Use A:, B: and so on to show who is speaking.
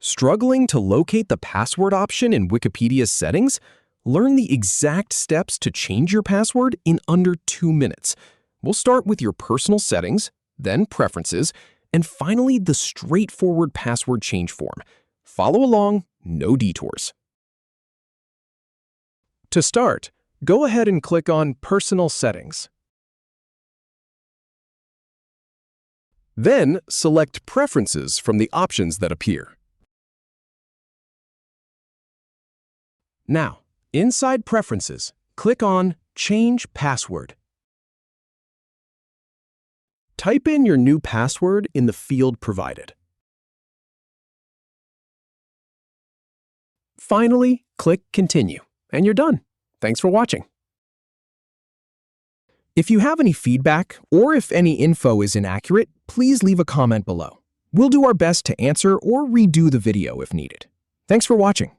A: Struggling to locate the password option in Wikipedia's settings? Learn the exact steps to change your password in under 2 minutes. We'll start with your personal settings, then preferences, and finally the straightforward password change form. Follow along, no detours. To start, go ahead and click on Personal Settings. Then select Preferences from the options that appear. Now, inside Preferences, click on Change Password. Type in your new password in the field provided. Finally, click Continue, and you're done. Thanks for watching. If you have any feedback or if any info is inaccurate, please leave a comment below. We'll do our best to answer or redo the video if needed. Thanks for watching.